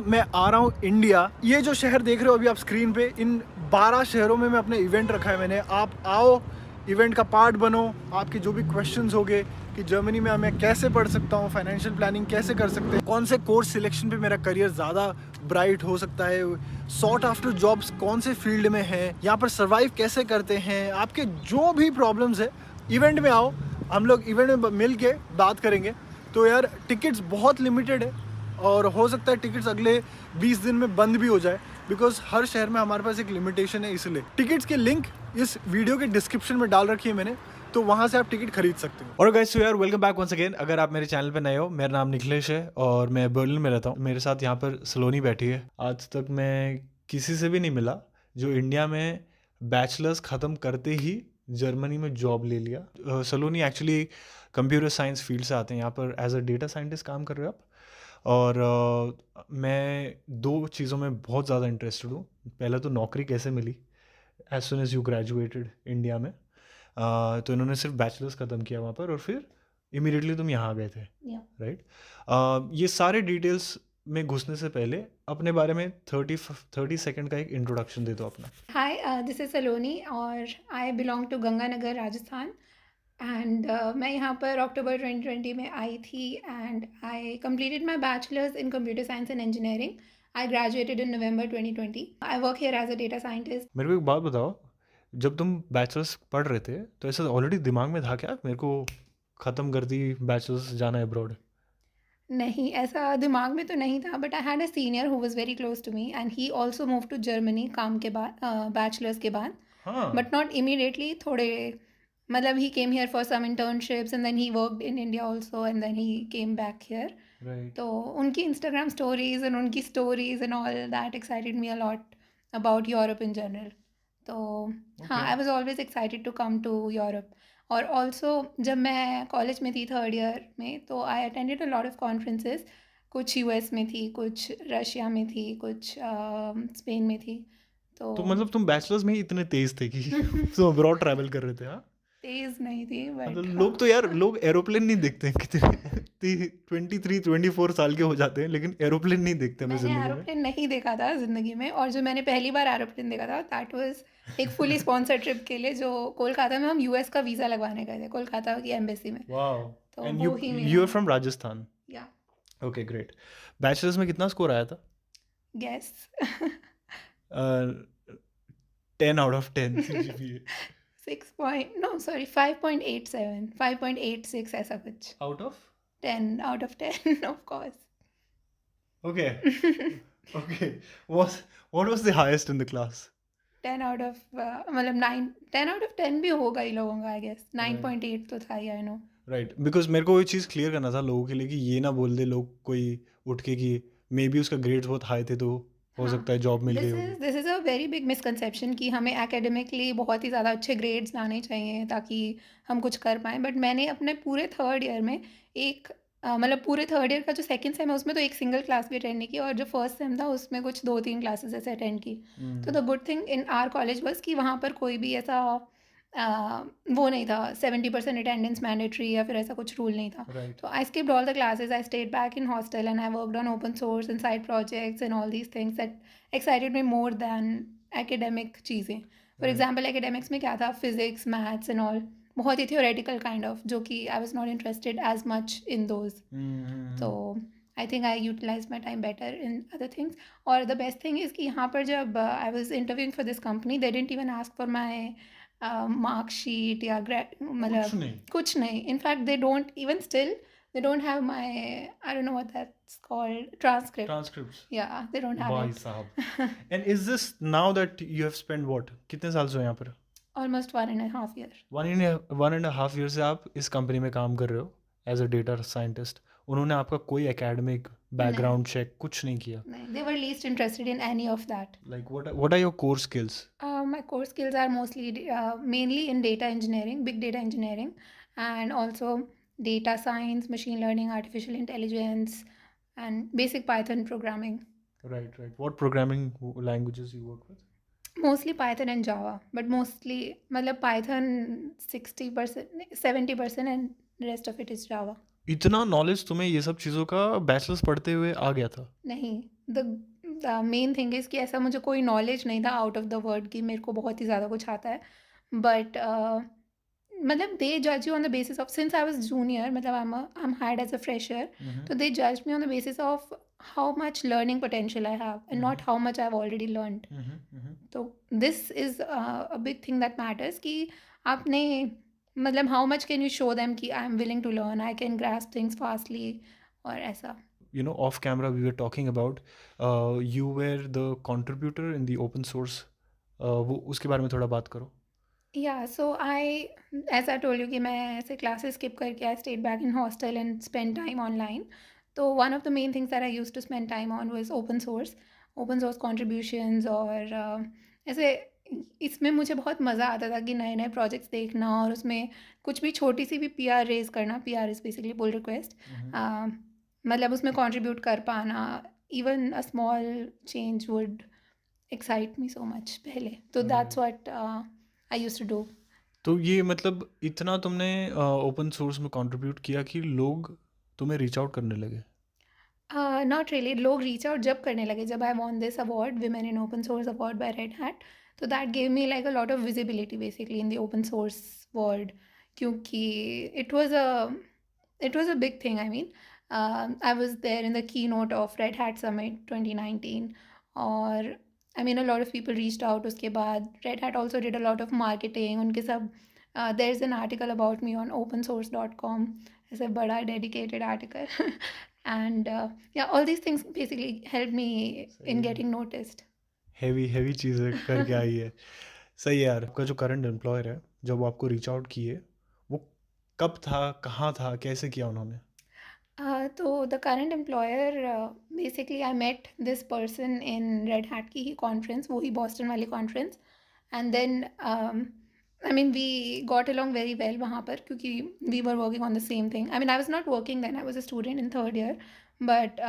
मैं आ रहा हूँ इंडिया। ये जो शहर देख रहे हो अभी आप स्क्रीन पे, इन 12 शहरों में मैं अपने इवेंट रखा है मैंने। आप आओ, इवेंट का पार्ट बनो। आपके जो भी क्वेश्चंस होंगे कि जर्मनी में मैं कैसे पढ़ सकता हूँ, फाइनेंशियल प्लानिंग कैसे कर सकते हैं, कौन से कोर्स सिलेक्शन पे मेरा करियर ज़्यादा ब्राइट हो सकता है, सॉर्ट आफ्टर जॉब्स कौन से फील्ड में है, यहाँ पर सर्वाइव कैसे करते हैं, आपके जो भी प्रॉब्लम्स है इवेंट में आओ, हम लोग इवेंट में मिल के बात करेंगे। तो यार टिकट्स बहुत लिमिटेड है और हो सकता है टिकट्स अगले 20 दिन में बंद भी हो जाए, बिकॉज हर शहर में हमारे पास एक लिमिटेशन है। इसलिए टिकट्स की लिंक इस वीडियो के डिस्क्रिप्शन में डाल रखी है मैंने, तो वहाँ से आप टिकट खरीद सकते हो। और गाइस, सो यार वेलकम बैक वंस अगेन। अगर आप मेरे चैनल पे नए हो, मेरा नाम निखिलेश है और मैं बर्लिन में रहता हूँ। मेरे साथ यहाँ पर सलोनी बैठी है। आज तक मैं किसी से भी नहीं मिला जो इंडिया में बैचलर्स ख़त्म करते ही जर्मनी में जॉब ले लिया। सलोनी एक्चुअली कंप्यूटर साइंस फील्ड से आते हैं, यहाँ पर एज अ डेटा साइंटिस्ट काम कर रहे हो आप। और मैं दो चीज़ों में बहुत ज़्यादा इंटरेस्टेड हूँ। पहला तो नौकरी कैसे मिली as soon as you graduated India में। तो इन्होंने सिर्फ बैचलर्स ख़त्म किया वहाँ पर और फिर इमीडिएटली तुम यहाँ आ गए थे, राइट? ये सारे डिटेल्स में घुसने से पहले अपने बारे में 30 सेकंड का एक इंट्रोडक्शन दे दो अपना। हाय, दिस इज़ सलोनी और I belong to Ganganagar Rajasthan and मैं यहाँ पर अक्टूबर 2020 में आई थी and I completed my bachelor's in computer science and engineering. I graduated in November 2020. I work here as a data scientist. मेरे को एक बात बताओ, जब तुम बैचलर्स पढ़ रहे थे तो ऐसा ऑलरेडी दिमाग में था क्या मेरे को ख़त्म कर दी, बैचलर्स जाना है अब्रॉड? नहीं, ऐसा दिमाग में तो नहीं था, but I had a senior who was very close to me and he also move to Germany काम के बाद, बैचलर्स के बाद, हाँ, बट नॉट इमीडिएटली। थोड़े मतलब ही came here for some internships and then he worked in India also and then he came back here. Right. तो उनकी इंस्टाग्राम स्टोरीज एंड उनकी stories and all that excited me a lot about Europe in general. तो हाँ, okay. I was always excited to come to Europe. और also जब मैं college में थी थर्ड ईयर में, तो I attended a lot of conferences. कुछ यूएस में थी, कुछ रशिया में थी, कुछ स्पेन में थी। तो तो मतलब तुम बैचलर्स में ही इतने तेज थे कि तुम अब्रॉड ट्रैवल कर रहे थे? हाँ, तेज़ नहीं थी, मतलब बट हाँ। लोग तो यार, लोग एरोप्लेन नहीं देखते हैं कितने 23-24 साल के हो जाते हैं, लेकिन एरोप्लेन नहीं देखते हमें मैंने ज़िंदगी में। एरोप्लेन नहीं देखा था ज़िंदगी में, और जो मैंने पहली बार एरोप्लेन देखा था दैट वाज एक फुली स्पॉन्सर्ड ट्रिप के लिए, जो कोलकाता में हम यूएस का वीज़ा लगवाने गए थे, कोलकाता की एम्बेसी में। वाओ। तो एंड वो यू ही यू आर मेरा। From Rajasthan? Yeah. Okay, great. Bachelors में कितना स्कोर आया था? Guess. 10 out of 10 CGPA? 6 point, no sorry, 5.87, 5.86 ऐसा कुछ। Out of? 10 out of 10 of course. Okay. Okay. What was the highest in the class? 10 out of मतलब 9, 10 out of 10 भी होगा ही लोगों का, आई गेस। राइट, 9.8 तो था ही, आई नो। राइट। बिकॉज मेरे को ये चीज़ क्लियर करना था लोगों के लिए कि ये ना बोल दे लोग कोई उठ के कि मे बी उसका ग्रेड्स बहुत हाई थे तो हो हाँ, सकता है जॉब मिल गई दिस होगी। Is this is a very big misconception कि हमें एकेडमिकली बहुत ही ज़्यादा अच्छे ग्रेड्स लाने चाहिए ताकि हम कुछ कर पाएँ। बट मैंने अपने पूरे थर्ड ईयर में एक मतलब पूरे थर्ड ईयर का जो सेकंड सेम है उसमें तो एक सिंगल क्लास भी अटेंड नहीं की, और जो फर्स्ट सेम था उसमें कुछ 2-3 क्लासेस ऐसे अटेंड की। तो the good thing in our college was कि वहाँ पर कोई भी ऐसा वो नहीं था, 70% अटेंडेंस मैंडेटरी या फिर ऐसा कुछ रूल नहीं था। Right. So I skipped all the classes. I stayed back in hostel and I worked on open source and side projects and all these things that excited me more than academic चीज़ें. For right. example, academics में क्या था, physics, maths and all, बहुत ही theoretical kind of, जो कि I was not interested as much in those. So I think I utilized my time better in other things. और the best thing is कि यहाँ पर जब I was interviewing for this company, they didn't even ask for my marksheet या कुछ मतलब नहीं। कुछ नहीं. In fact, they don't even still, they don't have my, I don't know what that's called, transcript. Transcripts? Yeah, they don't have भाई it. साहब। And is this now that you have spend what, कितने साल से हो यहाँ पर? Almost 1.5 year. 1.5 year से आप इस कंपनी में काम कर रहे हो एज अ डेटा साइंटिस्ट। उन्होंने आपका कोई एकेडमिक नहीं, बैकग्राउंड चेक कुछ नहीं किया? नहीं, they were least interested in any of that. Like what are your core skills? My core skills are mostly mainly in data engineering, big data engineering, and also data science, machine learning, artificial intelligence, and basic Python programming. Right, right. What programming languages you work with? Mostly Python and Java, but mostly मतलब Python 60%, 70%, and the rest of it is Java. इतना knowledge तुम्हें ये सब चीज़ों का bachelors पढ़ते हुए आ गया था? नहीं, द मेन थिंग इज़ कि ऐसा मुझे कोई नॉलेज नहीं था आउट ऑफ द वर्ड कि मेरे को बहुत ही ज़्यादा कुछ आता है। बट मतलब दे जज you on the basis of, since I was junior, मतलब I am hired as a fresher, तो they judged me on the basis of how much learning potential I have and not how much I have already learned. तो this is a big thing that matters कि आपने मतलब how much can you show them कि I am willing to learn, I can grasp things fastly और ऐसा। You know, off camera we were talking about you were the contributor in the open source. वो उसके बारे में थोड़ा बात करो. Yeah, so as I told you कि मैं ऐसे classes skip करके I stayed back in hostel and spent time online. तो one of the main things that I used to spend time on was open source contributions और ऐसे इसमें मुझे बहुत मज़ा आता था कि नए नए projects देखना और उसमें कुछ भी छोटी सी भी PR raise करना, PR is basically pull request, मतलब उसमें contribute कर पाना, even a small change would excite me so much पहले, तो that's what I used to do. तो ये मतलब इतना तुमने ओपन सोर्स में कंट्रीब्यूट किया कि लोग तुम्हें रीच आउट करने लगे. नॉट रियली, लोग रीच आउट जब करने लगे जब I won this award, women in open source award by Red Hat, तो that gave me like a lot of visibility basically in the open source world, क्योंकि it was a big thing. I mean I was there in the keynote of Red Hat summit 2019 और I mean a lot of people reached out. उसके बाद Red Hat also did a lot of marketing, उनके सब there is an article about me on opensource.com, ऐसे बड़ा dedicated article. And yeah, all these things basically helped me in getting noticed. Heavy चीज़ें करके आई है. सही है यार. आपका जो करंट एम्प्लॉयर है, जब वो आपको रीच आउट किए, वो कब था, कहाँ था, कैसे किया उन्होंने? So the current employer, basically I met this person in Red Hat की ही conference, वो ही Boston वाली conference, and then I mean we got along very well वहाँ पर, क्योंकि we were working on the same thing. I mean I was not working then, I was a student in third year, but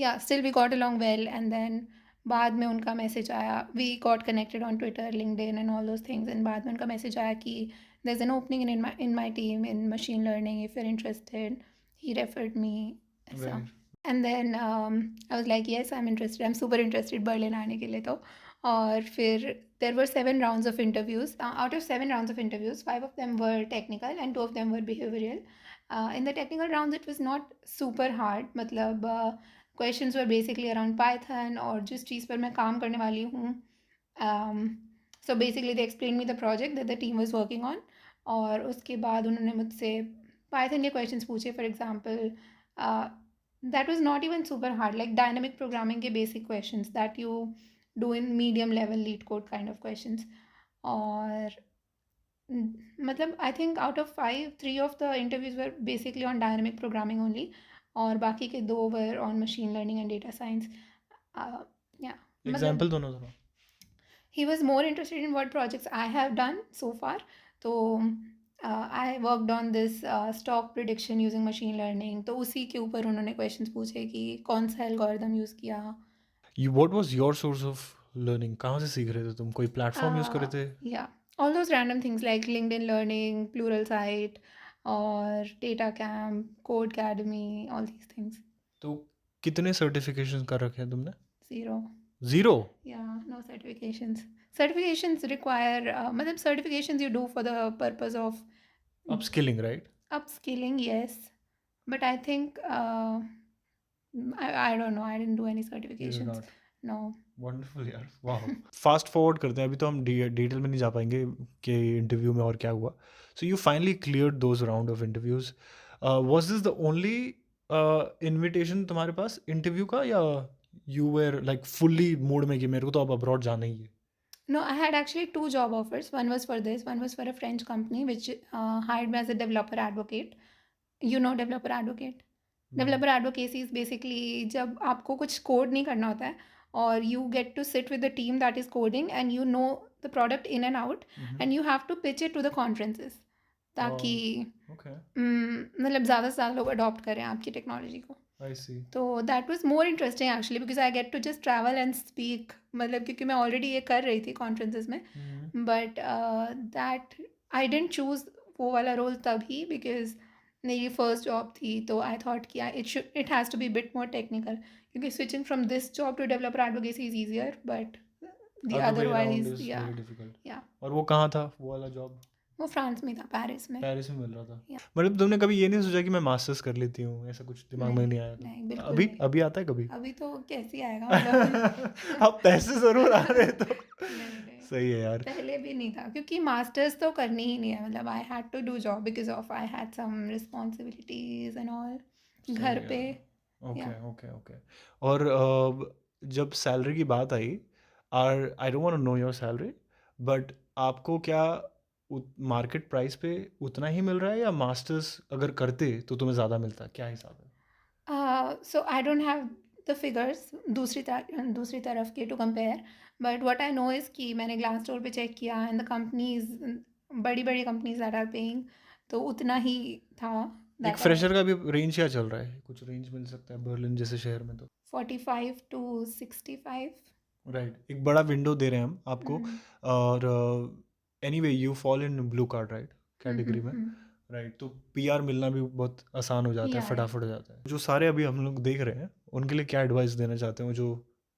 yeah, still we got along well. And then बाद में उनका message आया, we got connected on Twitter, LinkedIn and all those things, and बाद में उनका message आया कि there's an opening in my team in machine learning, if you're interested. He referred me. So, Right. and then I was like, yes, I'm interested. I'm super interested Berlin आने के लिए तो. और फिर there were 7 rounds of interviews. Out of 7 rounds of interviews, 5 of them were technical and 2 of them were behavioral. In the technical rounds, it was not super hard. मतलब questions were basically around Python और जिस चीज़ पर मैं काम करने वाली हूँ. So basically they explained me the project that the team was working on. और उसके बाद उन्होंने मुझसे Python के questions पूछे. For example, that was not even super hard, like dynamic programming के basic questions that you do in medium level lead code kind of questions. और मतलब I think out of 5, 3 of the interviews were basically on dynamic programming only, और बाकी के 2 were on machine learning and data science. Yeah, मतलब example दोनों. he was more interested in what projects I have done so far. So I worked on this stock prediction using machine learning. तो उसी के ऊपर उन्होंने questions पूछे कि कौन सा algorithm use किया. What was your source of learning? कहाँ से सीख रहे थे तुम? कोई प्लेटफॉर्म यूज़ कर रहे थे? Yeah, all those random things like LinkedIn Learning, Pluralsight, और DataCamp, Codecademy, all these things. तो कितने सर्टिफिकेशन कर रखे हैं तुमने? 0. 0? Yeah, no certifications. Certifications require मतलब certifications you do for the purpose of Upskilling, right? upskilling, yes, but I think I don't know, I didn't do any You did certifications. not. No. Wonderful यार. वाह. Fast forward करते हैं. अभी तो हम detail में नहीं जा पाएंगे कि इंटरव्यू में और क्या हुआ. So you finally cleared those round of interviews. Was this the only invitation तुम्हारे पास इंटरव्यू का, या you were like fully mood में कि मेरे को तो अब अब्रॉड जाना ही है? No, I had actually 2 job offers. One was for this, one was for a French company which hired me as a developer advocate. You know developer advocate? Developer advocacy is basically जब आपको कुछ code नहीं करना होता है और you get to sit with the team that is coding and you know the product in and out and you have to pitch it to the conferences ताकि okay. मतलब ज़्यादा से ज़्यादा लोग अडॉप्ट करें आपकी टेक्नोलॉजी को. I see. तो that was more interesting actually because I get to just travel and speak, मतलब क्योंकि मैं ऑलरेडी ये कर रही थी कॉन्फ्रेंसेस में. But that I didn't choose वो वाला रोल तभी बिकॉज मेरी फर्स्ट जॉब थी, तो आई थॉट कि it has to be bit more technical, क्योंकि switching from this job to developer advocacy is easier, but the other way around otherwise is yeah very difficult. Yeah और वो कहाँ था वो वाला जॉब? वो फ्रांस में था, पेरिस में। पेरिस में मिल रहा था। या मतलब तुमने कभी ये नहीं सोचा कि मैं मास्टर्स कर लेती हूँ, ऐसा कुछ दिमाग में नहीं, नहीं आया कभी? नहीं, बिल्कुल अभी नहीं। अभी आता है कभी? अभी तो कैसे ही आएगा, मतलब अब पैसे ज़रूर आ रहे हैं तो नहीं, नहीं। सही है यार। पहले भी नहीं था, क्योंकि मास्टर्स तो करनी ही नहीं है, मतलब I had to do job because of I had some responsibilities and all सही घर है पे। यार। ओके, या ओके, ओके। और जब सैलरी की बात आई, I don't want to know your salary, but आपको क्या मार्केट प्राइस पे उतना ही मिल रहा है या मास्टर्स अगर करते तो तुम्हें ज़्यादा मिलता? क्या हिसाब है? So I don't have the figures दूसरी तरफ के to compare, but what I know is कि मैंने ग्लास डोर पे चेक किया एंड द कंपनीज, बड़ी बड़ी कंपनीज दैट आर पेइंग, तो उतना ही था एक दैट आई फ्रेशर का भी रेंज क्या चल रहा है? कुछ रेंज मिल सकता है बर्लिन जैसे शहर में तो? 45 टू 65। राइट, एक बड़ा विंडो दे रहे हैं हम आपको। और anyway you fall in blue card, right, category में, राइट। तो पीआर मिलना भी बहुत आसान हो जाता है, या फटाफट हो जाता है। जो सारे अभी हम लोग देख रहे हैं उनके लिए क्या एडवाइस देना चाहते हो जो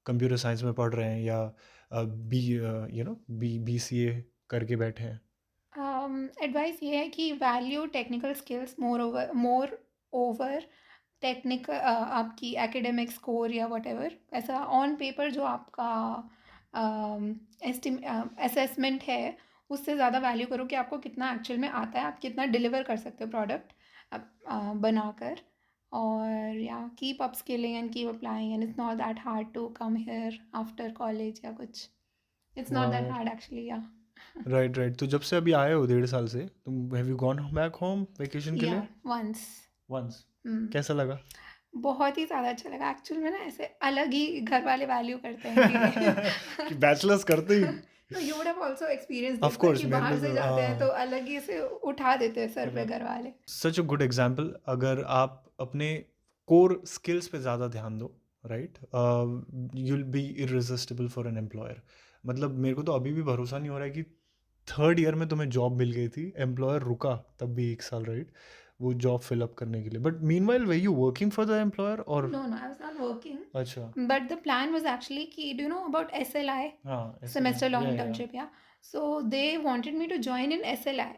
कंप्यूटर साइंस में पढ़ रहे हैं या बी बी सी ए करके बैठे हैं? एडवाइस ये है कि value technical skills more over technical, आपकी एकेडमिक स्कोर या वटेवर, ऐसा ऑन पेपर जो आपका असेसमेंट है उससे ज़्यादा वैल्यू करो कि आपको कितना एक्चुअल में आता है, आप कितना डिलीवर कर सकते हो प्रोडक्ट बनाकर। और yeah keep up skilling and keep applying, and it's not that hard to come here after college या कुछ, इट्स नॉट वाह दैट यार। Hard actually. Yeah right, right. तो जब से अभी आए हो 1.5 साल से, तुम have you gone back home vacation के लिए? वंस। वंस। कैसा लगा? बहुत ही ज़्यादा अच्छा लगा एक्चुअल में ना, ऐसे अलग ही घर वाले वैल्यू करते हैं कि कि बैचलर्स करते ही तो you would have also experience of this ना, कोर्स कि मेरे बाहर को से तो जाते हैं तो अलग ही से उठा देते हैं सर पे Right. घर वाले। सच अ गुड एग्जाम्पल। अगर आप अपने कोर स्किल्स पे ज़्यादा ध्यान दो, right, you will be irresistible for an employer. मतलब मेरे को तो अभी भी भरोसा नहीं हो रहा है कि थर्ड ईयर में तुम्हें जॉब मिल गई थी, एम्प्लॉयर रुका तब भी 1 साल, राइट, वो जॉब फिल अप करने के लिए। But meanwhile way you working for the employer और? No, I was not working. अच्छा। But the plan was actually कि do you know about SLI? हाँ, ऐसे Semester long या internship, yeah. So they wanted me to join in SLI.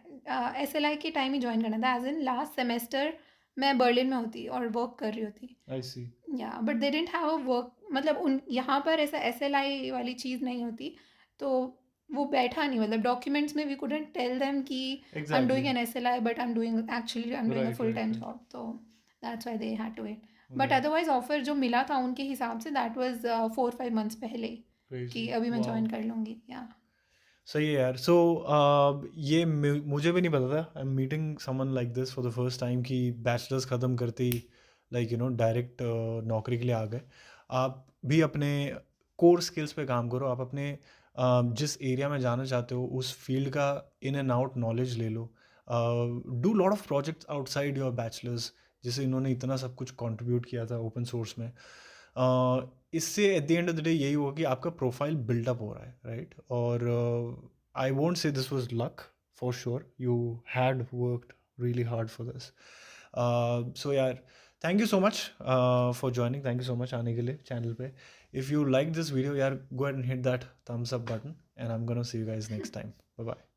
SLI के time ही join करना था, as in last semester मैं Berlin में होती और वर्क कर रही होती। आई सी। या but they didn't have a work, मतलब उन यहाँ पर ऐसा SLI वाली चीज़ नहीं होती, तो वो बैठा नहीं, मतलब डॉक्यूमेंट्स में वी कुडंट टेल देम कि I am doing exactly. An SLI, but I am doing a right, full right, time right, job, तो that's why they had to wait. But right. Otherwise offer जो मिला था उनके हिसाब say that was 4-5 months पहले कि crazy, अभी मैं वाओ। ज्वाइन कर लूँगी। या सही है यार। सो ये मुझे भी नहीं पता था। I am meeting someone like this for the first time कि बैचलर्स ख़त्म करते ही लाइक डायरेक्ट नौकरी के लिए आ गए। आप भी अपने कोर स्किल्स पे काम करो। आप अपने जिस एरिया में जाना चाहते हो उस फील्ड का इन एंड आउट नॉलेज ले लो। Do lot of projects outside your bachelors, जैसे इन्होंने इतना सब कुछ कंट्रीब्यूट किया था ओपन सोर्स में। इससे at the end of the day यही होगा कि आपका प्रोफाइल बिल्डअप हो रहा है, राइट। और I won't say this was luck, for sure you had worked really hard for this. So यार, thank you so much for joining, thank you so much आने के लिए चैनल पे। If you like this video यार, go and hit that thumbs up button and I am gonna see you guys next time. Bye bye.